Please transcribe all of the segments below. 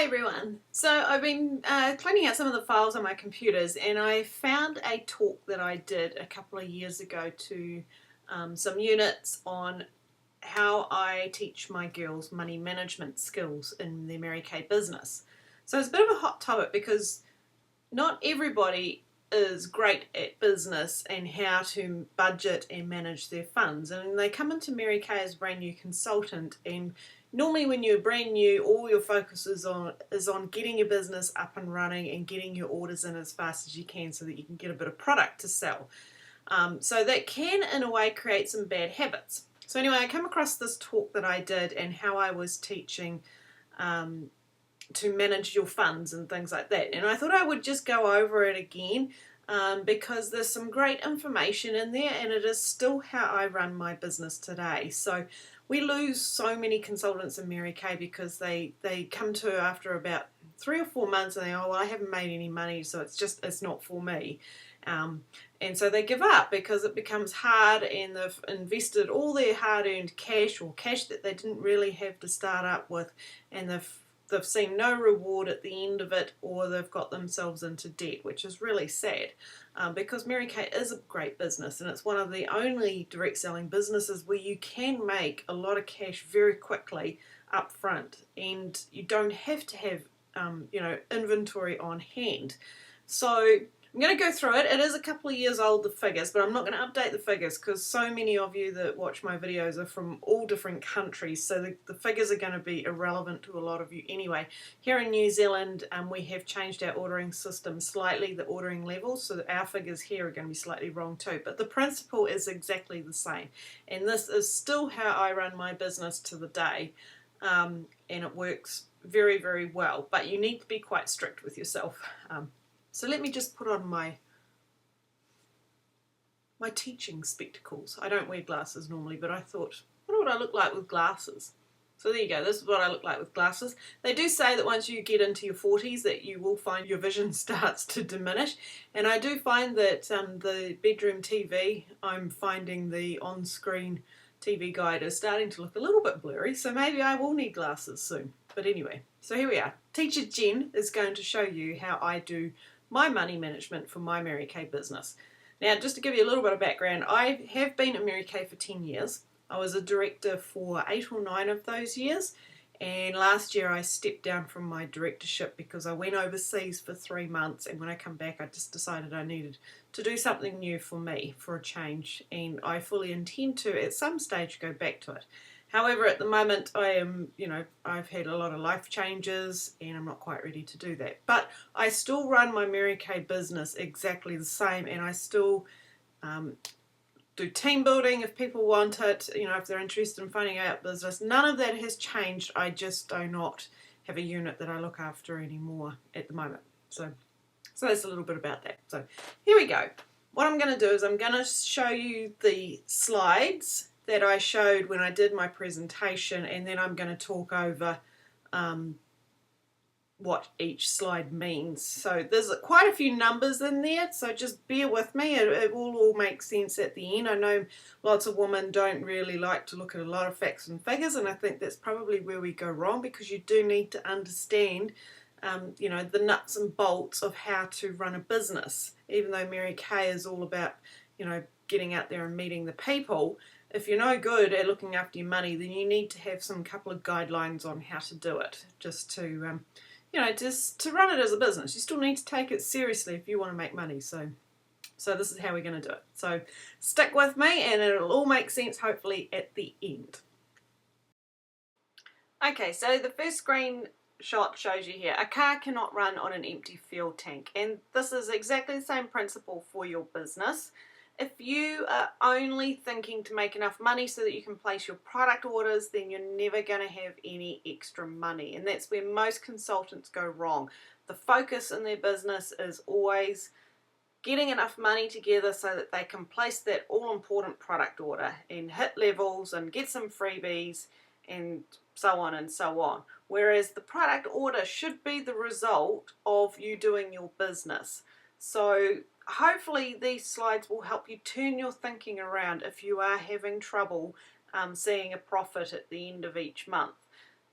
everyone. So I've been cleaning out some of the files on my computers, and I found a talk that I did a couple of years ago to some units on how I teach my girls money management skills in their Mary Kay business. So it's a bit of a hot topic because not everybody is great at business and how to budget and manage their funds, and they come into Mary Kay as a brand new consultant, and normally when you're brand new, all your focus is on getting your business up and running and getting your orders in as fast as you can so that you can get a bit of product to sell. So that can in a way create some bad habits. So anyway, I come across this talk that I did and how I was teaching to manage your funds and things like that, and I thought I would just go over it again because there's some great information in there, and it is still how I run my business today. So we lose so many consultants in Mary Kay because they come to after about 3 or 4 months and they go, oh, well, I haven't made any money, so it's not for me. And so they give up because it becomes hard, and they've invested all their hard-earned cash or cash that they didn't really have to start up with, and they've seen no reward at the end of it, or they've got themselves into debt, which is really sad because Mary Kay is a great business, and it's one of the only direct selling businesses where you can make a lot of cash very quickly up front, and you don't have to have inventory on hand. So I'm going to go through it. It is a couple of years old, the figures, but I'm not going to update the figures because so many of you that watch my videos are from all different countries, so the figures are going to be irrelevant to a lot of you anyway. Here in New Zealand, we have changed our ordering system slightly, the ordering levels, so that our figures here are going to be slightly wrong too, but the principle is exactly the same, and this is still how I run my business to the day, and it works very, very well, but you need to be quite strict with yourself. So let me just put on my teaching spectacles. I don't wear glasses normally, but I thought, what would I look like with glasses? So there you go, this is what I look like with glasses. They do say that once you get into your 40s that you will find your vision starts to diminish, and I do find that the bedroom TV, I'm finding the on-screen TV guide is starting to look a little bit blurry, so maybe I will need glasses soon. But anyway, so here we are. Teacher Jen is going to show you how I do my money management for my Mary Kay business. Now, just to give you a little bit of background, I have been at Mary Kay for 10 years. I was a director for 8 or 9 of those years, and last year I stepped down from my directorship because I went overseas for 3 months, and when I come back I just decided I needed to do something new for me, for a change, and I fully intend to at some stage go back to it. However, at the moment I am, I've had a lot of life changes and I'm not quite ready to do that. But I still run my Mary Kay business exactly the same, and I still do team building if people want it, if they're interested in finding out business. None of that has changed. I just do not have a unit that I look after anymore at the moment. So that's a little bit about that. So here we go. What I'm going to do is I'm going to show you the slides that I showed when I did my presentation, and then I'm going to talk over what each slide means. So there's quite a few numbers in there, so just bear with me. It will all make sense at the end. I know lots of women don't really like to look at a lot of facts and figures, and I think that's probably where we go wrong, because you do need to understand the nuts and bolts of how to run a business. Even though Mary Kay is all about getting out there and meeting the people, if you're no good at looking after your money, then you need to have some couple of guidelines on how to do it, just to run it as a business. You still need to take it seriously if you want to make money. So this is how we're going to do it. So stick with me and it'll all make sense hopefully at the end. Okay, so the first screenshot shows you here, a car cannot run on an empty fuel tank, and this is exactly the same principle for your business. If you are only thinking to make enough money so that you can place your product orders, then you're never going to have any extra money, and that's where most consultants go wrong. The focus in their business is always getting enough money together so that they can place that all-important product order and hit levels and get some freebies and so on and so on. Whereas the product order should be the result of you doing your business. So hopefully these slides will help you turn your thinking around if you are having trouble seeing a profit at the end of each month.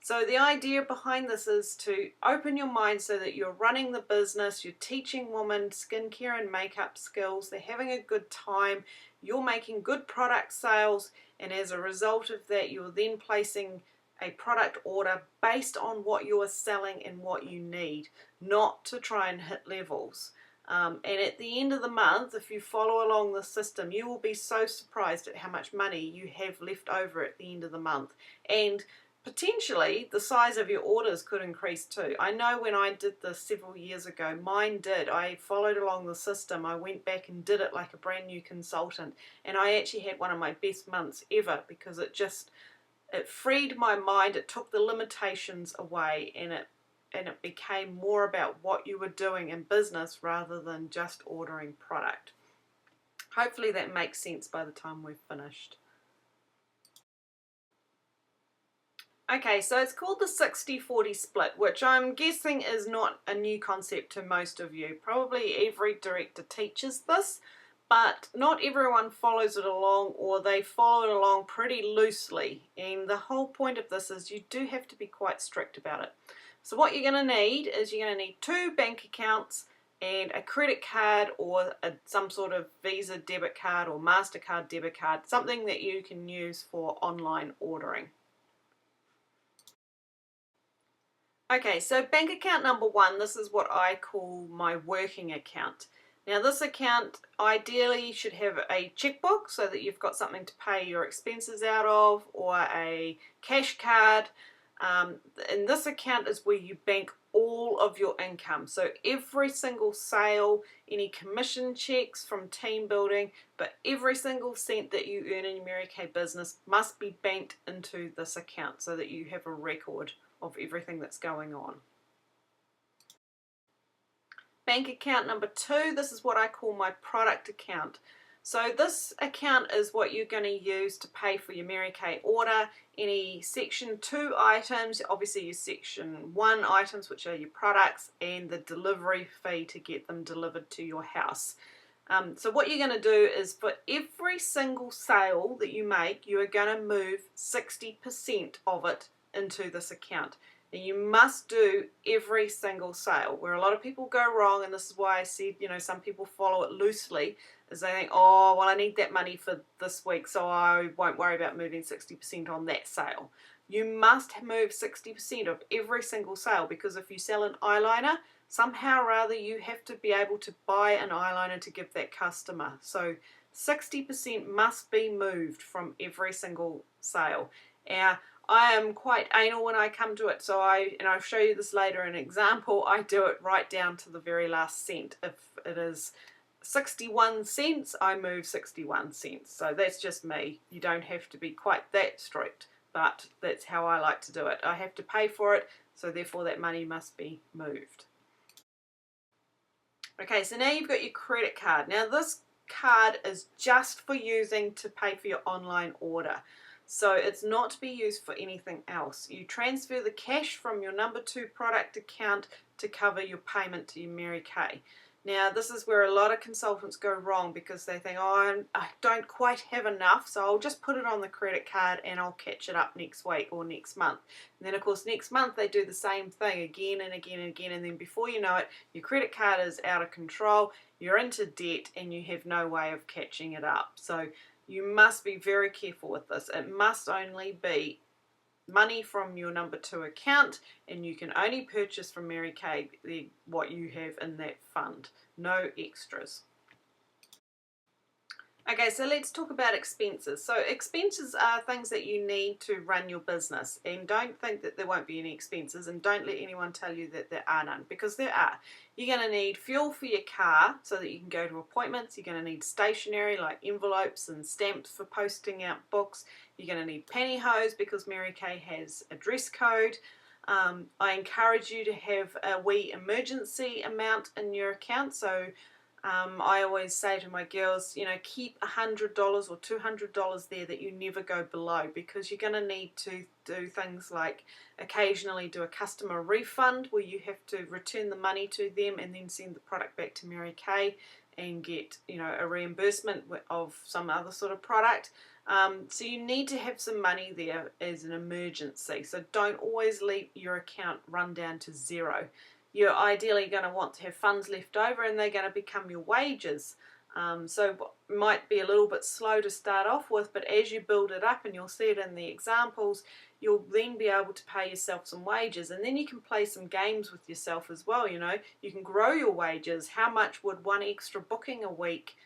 So the idea behind this is to open your mind so that you're running the business, you're teaching women skincare and makeup skills, they're having a good time, you're making good product sales, and as a result of that, you're then placing a product order based on what you are selling and what you need, not to try and hit levels. And at the end of the month, if you follow along the system, you will be so surprised at how much money you have left over at the end of the month. And potentially the size of your orders could increase too. I know when I did this several years ago, mine did. I followed along the system. I went back and did it like a brand new consultant, and I actually had one of my best months ever because it freed my mind. It took the limitations away, and it became more about what you were doing in business rather than just ordering product. Hopefully that makes sense by the time we've finished. Okay, so it's called the 60-40 split, which I'm guessing is not a new concept to most of you. Probably every director teaches this, but not everyone follows it along, or they follow it along pretty loosely. And the whole point of this is you do have to be quite strict about it. So what you're going to need is you're going to need 2 bank accounts and a credit card, or some sort of Visa debit card or MasterCard debit card, something that you can use for online ordering. Okay, so bank account number 1, this is what I call my working account. Now this account ideally should have a checkbook so that you've got something to pay your expenses out of, or a cash card. And this account is where you bank all of your income. So every single sale, any commission checks from team building, but every single cent that you earn in your Mary Kay business must be banked into this account so that you have a record of everything that's going on. Bank account number 2, this is what I call my product account. So this account is what you're going to use to pay for your Mary Kay order, any section 2 items, obviously your section 1 items, which are your products, and the delivery fee to get them delivered to your house. So what you're going to do is for every single sale that you make, you are going to move 60% of it into this account. And you must do every single sale. Where a lot of people go wrong, and this is why I said, some people follow it loosely, is they think, oh, well, I need that money for this week, so I won't worry about moving 60% on that sale. You must move 60% of every single sale, because if you sell an eyeliner, somehow or other you have to be able to buy an eyeliner to give that customer. So 60% must be moved from every single sale. Now, I am quite anal when I come to it, so I'll show you this later in an example. I do it right down to the very last cent. If it is 61 cents, I move 61 cents. So that's just me. You don't have to be quite that strict, but that's how I like to do it. I have to pay for it, so therefore that money must be moved. Okay, so now you've got your credit card. Now this card is just for using to pay for your online order. So it's not to be used for anything else. You transfer the cash from your number 2 product account to cover your payment to your Mary Kay. Now this is where a lot of consultants go wrong, because they think, oh, I don't quite have enough, so I'll just put it on the credit card and I'll catch it up next week or next month. And then of course next month they do the same thing again and again and again, and then before you know it, your credit card is out of control, you're into debt, and you have no way of catching it up. So you must be very careful with this. It must only be money from your number 2 account, and you can only purchase from Mary Kay what you have in that fund. No extras. Okay, so let's talk about expenses. So expenses are things that you need to run your business, and don't think that there won't be any expenses, and don't let anyone tell you that there are none, because there are. You're going to need fuel for your car so that you can go to appointments. You're going to need stationery like envelopes and stamps for posting out books. You're going to need pantyhose because Mary Kay has a dress code. I encourage you to have a wee emergency amount in your account. So I always say to my girls, keep $100 or $200 there that you never go below, because you're going to need to do things like occasionally do a customer refund where you have to return the money to them and then send the product back to Mary Kay. and get, you know, a reimbursement of some other sort of product. So you need to have some money there as an emergency. So don't always leave your account run down to zero. You're ideally going to want to have funds left over, and they're going to become your wages. So it might be a little bit slow to start off with, but as you build it up, and you'll see it in the examples, you'll then be able to pay yourself some wages, and then you can play some games with yourself as well. You know, you can grow your wages. How much would one extra booking a week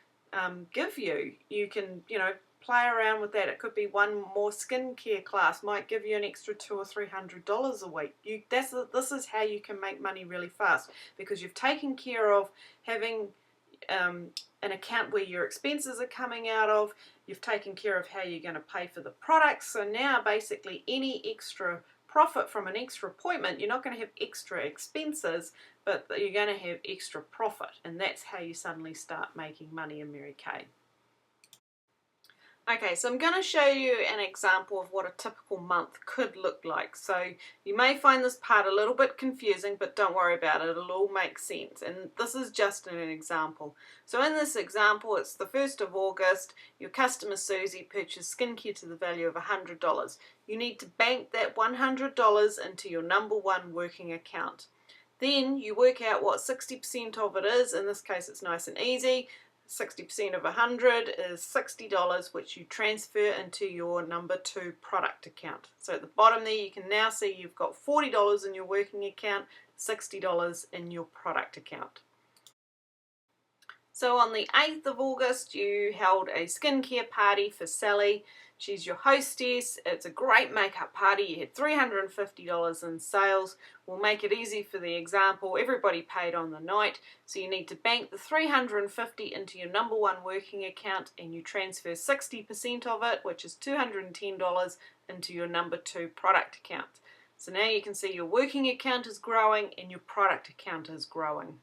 give you? You can, you know, play around with that. It could be one more skincare class might give you an extra $200 or $300 a week. This is how you can make money really fast, because you've taken care of having an account where your expenses are coming out of. You've taken care of how you're going to pay for the products. So now basically any extra profit from an extra appointment, you're not going to have extra expenses, but you're going to have extra profit, and that's how you suddenly start making money in Mary Kay. Okay, so I'm going to show you an example of what a typical month could look like. So you may find this part a little bit confusing, but don't worry about it, it'll all make sense. And this is just an example. So in this example, it's the 1st of August, your customer Susie purchased skincare to the value of $100. You need to bank that $100 into your number one working account. Then you work out what 60% of it is. In this case, it's nice and easy. 60% of 100 is $60, which you transfer into your number two product account. So at the bottom there, you can now see you've got $40 in your working account, $60 in your product account. So on the 8th of August, you held a skincare party for Sally. She's your hostess. It's a great makeup party. You had $350 in sales. We'll make it easy for the example. Everybody paid on the night. So you need to bank the $350 into your number one working account, and you transfer 60% of it, which is $210, into your number two product account. So now you can see your working account is growing and your product account is growing.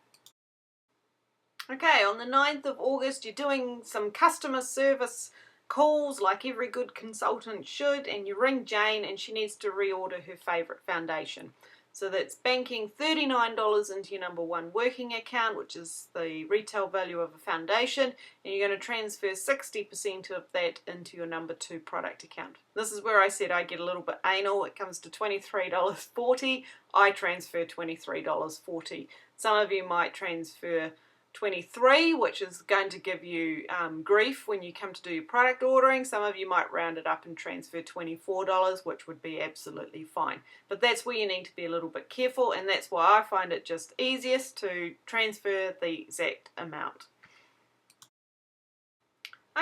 Okay, on the 9th of August, you're doing some customer service calls like every good consultant should, and you ring Jane and she needs to reorder her favourite foundation. So that's banking $39 into your number one working account, which is the retail value of a foundation, and you're going to transfer 60% of that into your number two product account. This is where I said I get a little bit anal. It comes to $23.40. I transfer $23.40. Some of you might transfer 23, which is going to give you grief when you come to do your product ordering. Some of you might round it up and transfer $24, which would be absolutely fine. But that's where you need to be a little bit careful, and that's why I find it just easiest to transfer the exact amount.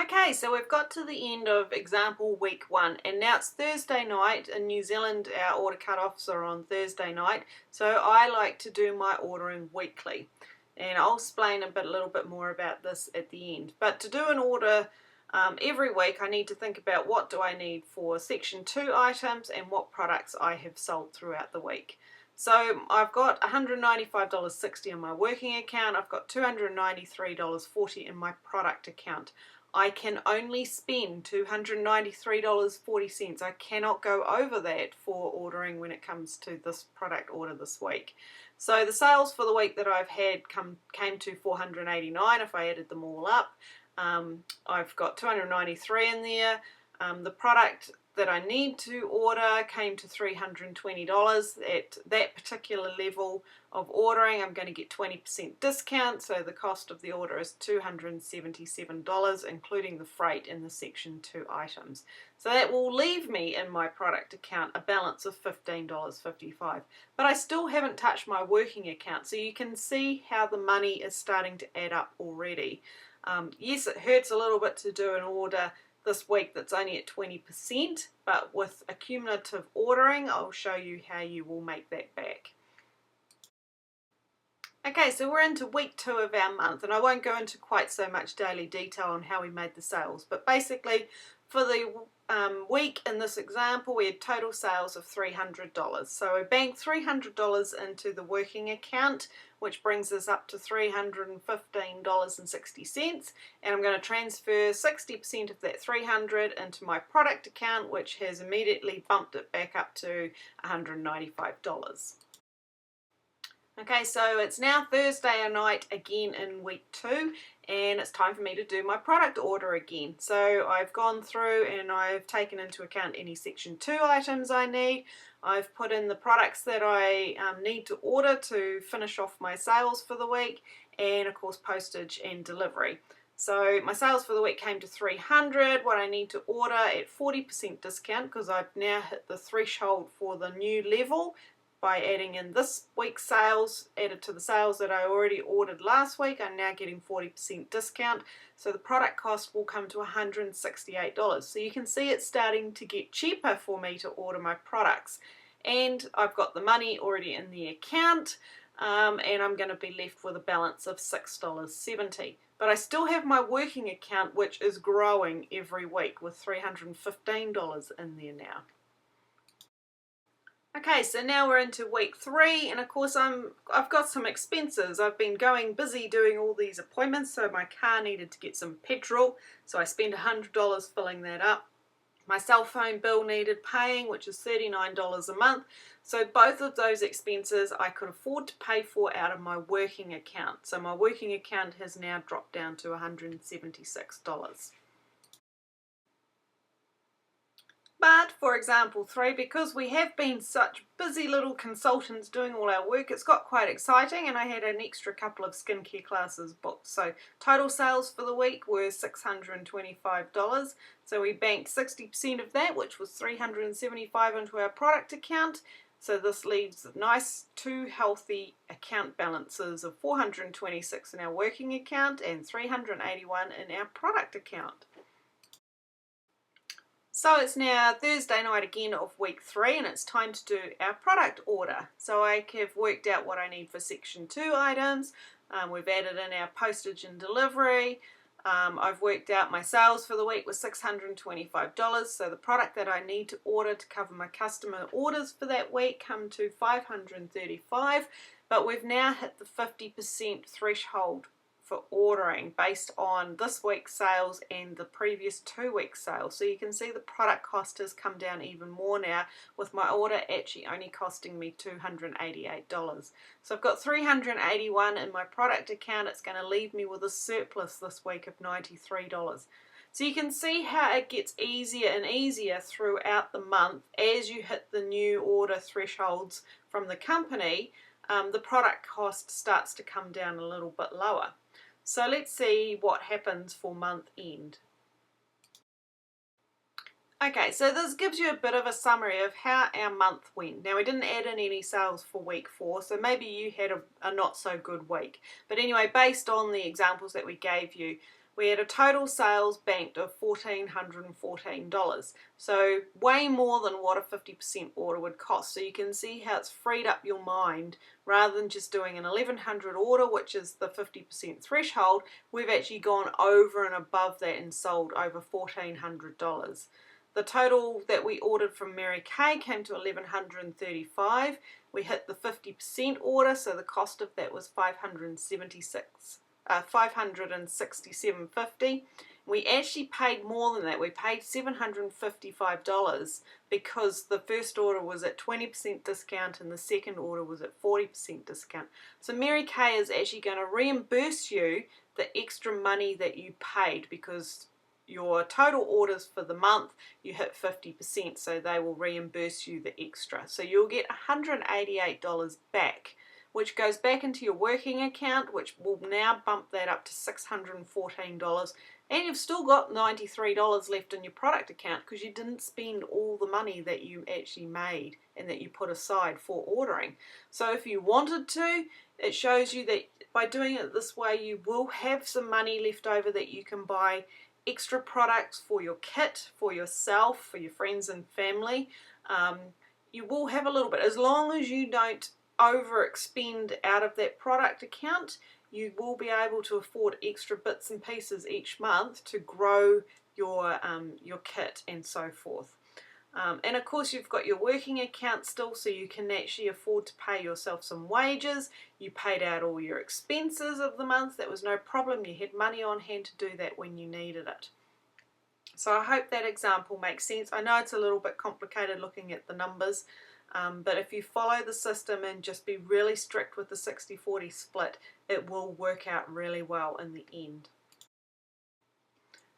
Okay, so we've got to the end of example week 1, and now it's Thursday night. In New Zealand, our order cut-offs are on Thursday night, so I like to do my ordering weekly. And I'll explain a little bit more about this at the end. But to do an order every week, I need to think about what do I need for section 2 items and what products I have sold throughout the week. So I've got $195.60 in my working account. I've got $293.40 in my product account. I can only spend $293.40. I cannot go over that for ordering when it comes to this product order this week. So the sales for the week that I've had came to $489 if I added them all up. I've got $293 in there. The product that I need to order came to $320. At that particular level of ordering, I'm going to get 20% discount, so the cost of the order is $277, including the freight and the section 2 items. So that will leave me in my product account a balance of $15.55. But I still haven't touched my working account, so you can see how the money is starting to add up already. Yes, it hurts a little bit to do an order this week that's only at 20%, but with accumulative ordering, I'll show you how you will make that back. Okay, so we're into week 2 of our month, and I won't go into quite so much daily detail on how we made the sales, but basically for the week in this example, we had total sales of $300. So we banked $300 into the working account, which brings us up to $315.60, and I'm going to transfer 60% of that $300 into my product account, which has immediately bumped it back up to $195. Okay, so it's now Thursday night again in week 2, and it's time for me to do my product order again. So I've gone through and I've taken into account any section 2 items I need. I've put in the products that I need to order to finish off my sales for the week, and of course postage and delivery. So my sales for the week came to $300. What I need to order at 40% discount, because I've now hit the threshold for the new level by adding in this week's sales added to the sales that I already ordered last week. I'm now getting 40% discount, so the product cost will come to $168. So you can see it's starting to get cheaper for me to order my products, and I've got the money already in the account, and I'm going to be left with a balance of $6.70. But I still have my working account, which is growing every week with $315 in there now. Okay, so now we're into week 3, and of course I've got some expenses. I've been going busy doing all these appointments, so my car needed to get some petrol, so I spent $100 filling that up. My cell phone bill needed paying, which is $39 a month. So both of those expenses I could afford to pay for out of my working account. So my working account has now dropped down to $176. But for example 3, because we have been such busy little consultants doing all our work, it's got quite exciting, and I had an extra couple of skincare classes booked. So total sales for the week were $625. So we banked 60% of that, which was $375 into our product account. So this leaves nice 2 healthy account balances of $426 in our working account and $381 in our product account. So it's now Thursday night again of week 3, and it's time to do our product order. So I have worked out what I need for section 2 items. We've added in our postage and delivery. I've worked out my sales for the week was $625. So the product that I need to order to cover my customer orders for that week come to $535. But we've now hit the 50% threshold for ordering based on this week's sales and the previous 2 weeks' sales. So you can see the product cost has come down even more now, with my order actually only costing me $288. So I've got $381 in my product account. It's going to leave me with a surplus this week of $93. So you can see how it gets easier and easier throughout the month as you hit the new order thresholds from the company. The product cost starts to come down a little bit lower. So let's see what happens for month end. Okay, so this gives you a bit of a summary of how our month went. Now, we didn't add in any sales for week 4, so maybe you had a not so good week. But anyway, based on the examples that we gave you, we had a total sales banked of $1,414. So way more than what a 50% order would cost. So you can see how it's freed up your mind. Rather than just doing an 1,100 order, which is the 50% threshold, we've actually gone over and above that and sold over $1,400. The total that we ordered from Mary Kay came to $1,135. We hit the 50% order, so the cost of that was $567.50. We actually paid more than that. We paid $755 because the first order was at 20% discount and the second order was at 40% discount. So Mary Kay is actually going to reimburse you the extra money that you paid, because your total orders for the month, you hit 50%, so they will reimburse you the extra. So you'll get $188 back, which goes back into your working account, which will now bump that up to $614. And you've still got $93 left in your product account because you didn't spend all the money that you actually made and that you put aside for ordering. So if you wanted to, it shows you that by doing it this way, you will have some money left over that you can buy extra products for your kit, for yourself, for your friends and family. You will have a little bit, as long as you don't overexpend out of that product account. You will be able to afford extra bits and pieces each month to grow your kit and so forth. And of course you've got your working account still, so you can actually afford to pay yourself some wages. You paid out all your expenses of the month. That was no problem. You had money on hand to do that when you needed it. So I hope that example makes sense. I know it's a little bit complicated looking at the numbers, But if you follow the system and just be really strict with the 60-40 split, it will work out really well in the end.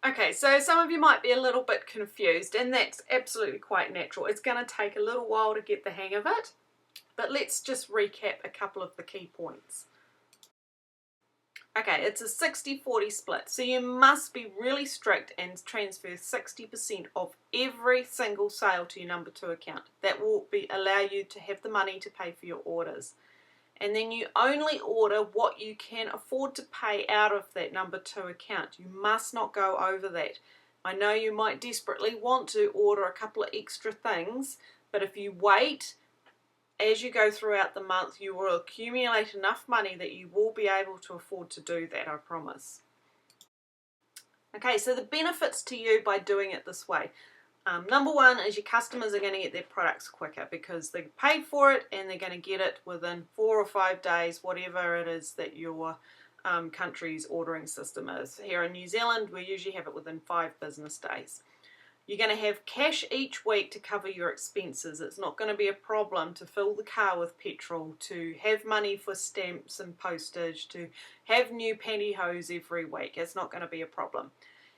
Okay, so some of you might be a little bit confused, and that's absolutely quite natural. It's going to take a little while to get the hang of it, but let's just recap a couple of the key points. Okay, it's a 60-40 split, so you must be really strict and transfer 60% of every single sale to your number 2 account. That will allow you to have the money to pay for your orders. And then you only order what you can afford to pay out of that number 2 account. You must not go over that. I know you might desperately want to order a couple of extra things, but if you wait, as you go throughout the month, you will accumulate enough money that you will be able to afford to do that, I promise. Okay, so the benefits to you by doing it this way. Number one is your customers are going to get their products quicker because they paid for it and they're going to get it within 4 or 5 days, whatever it is that your country's ordering system is. Here in New Zealand, we usually have it within 5 business days. You're going to have cash each week to cover your expenses. It's not going to be a problem to fill the car with petrol, to have money for stamps and postage, to have new pantyhose every week. It's not going to be a problem.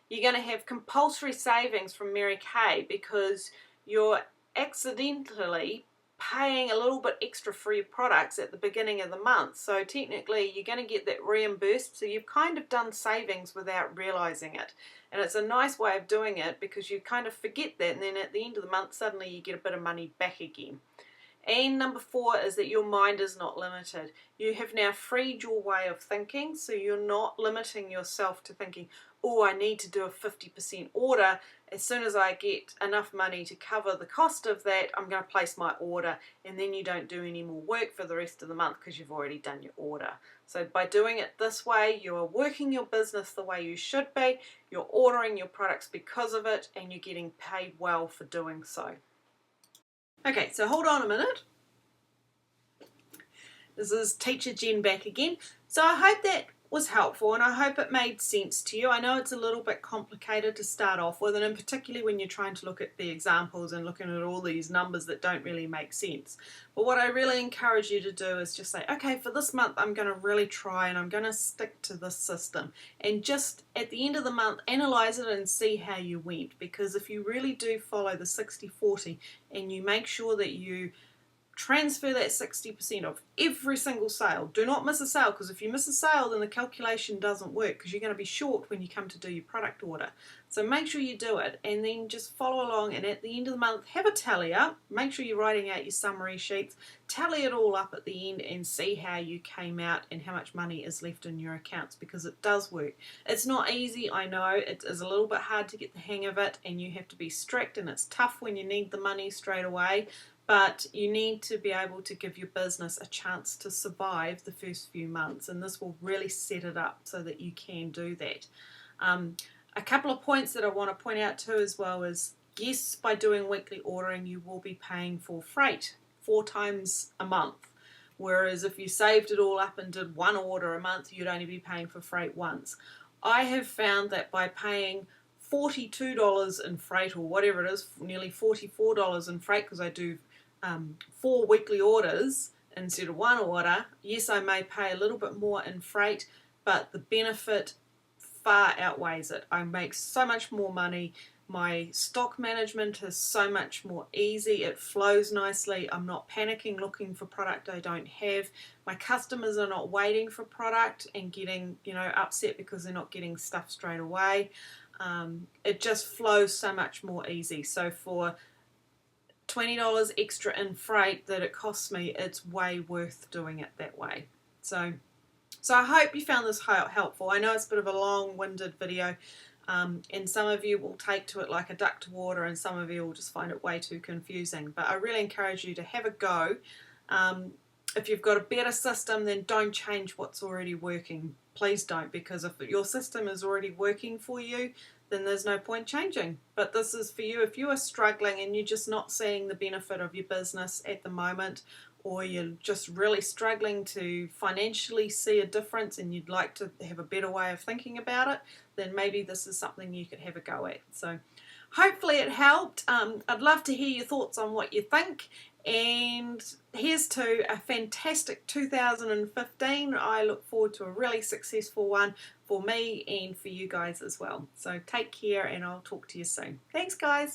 You're going to have compulsory savings from Mary Kay because you're accidentally paying a little bit extra for your products at the beginning of the month. So technically you're going to get that reimbursed, so you've kind of done savings without realizing it. And it's a nice way of doing it because you kind of forget that, and then at the end of the month suddenly you get a bit of money back again. And number 4 is that your mind is not limited. You have now freed your way of thinking, so you're not limiting yourself to thinking, oh, I need to do a 50% order. As soon as I get enough money to cover the cost of that, I'm going to place my order, and then you don't do any more work for the rest of the month because you've already done your order. So by doing it this way, you're working your business the way you should be, you're ordering your products because of it, and you're getting paid well for doing so. Okay, so hold on a minute. This is Teacher Jen back again. So I hope that was helpful and I hope it made sense to you. I know it's a little bit complicated to start off with, and in particularly when you're trying to look at the examples and looking at all these numbers that don't really make sense. But what I really encourage you to do is just say, okay, for this month I'm going to really try and I'm going to stick to this system, and just at the end of the month analyze it and see how you went, because if you really do follow the 60-40 and you make sure that you transfer that 60% of every single sale. Do not miss a sale, because if you miss a sale then the calculation doesn't work, because you're going to be short when you come to do your product order. So make sure you do it and then just follow along, and at the end of the month have a tally up. Make sure you're writing out your summary sheets, tally it all up at the end and see how you came out and how much money is left in your accounts, because it does work. It's not easy, I know, it is a little bit hard to get the hang of it and you have to be strict, and it's tough when you need the money straight away. But you need to be able to give your business a chance to survive the first few months, and this will really set it up so that you can do that. A couple of points that I want to point out too as well is, yes, by doing weekly ordering you will be paying for freight 4 times a month, whereas if you saved it all up and did 1 order a month you'd only be paying for freight once. I have found that by paying $42 in freight, or whatever it is, nearly $44 in freight, because I do 4 weekly orders instead of 1 order. Yes, I may pay a little bit more in freight, but the benefit far outweighs it. I make so much more money. My stock management is so much more easy. It flows nicely. I'm not panicking looking for product I don't have. My customers are not waiting for product and getting, upset because they're not getting stuff straight away. It just flows so much more easy. So for $20 extra in freight that it costs me, it's way worth doing it that way. So I hope you found this helpful. I know it's a bit of a long-winded video, and some of you will take to it like a duck to water, and some of you will just find it way too confusing. But I really encourage you to have a go. If you've got a better system, then don't change what's already working. Please don't, because if your system is already working for you, then there's no point changing. But this is for you if you are struggling and you're just not seeing the benefit of your business at the moment, or you're just really struggling to financially see a difference and you'd like to have a better way of thinking about it, then maybe this is something you could have a go at. So hopefully it helped. I'd love to hear your thoughts on what you think. And here's to a fantastic 2015. I look forward to a really successful one for me and for you guys as well. So take care, and I'll talk to you soon. Thanks, guys.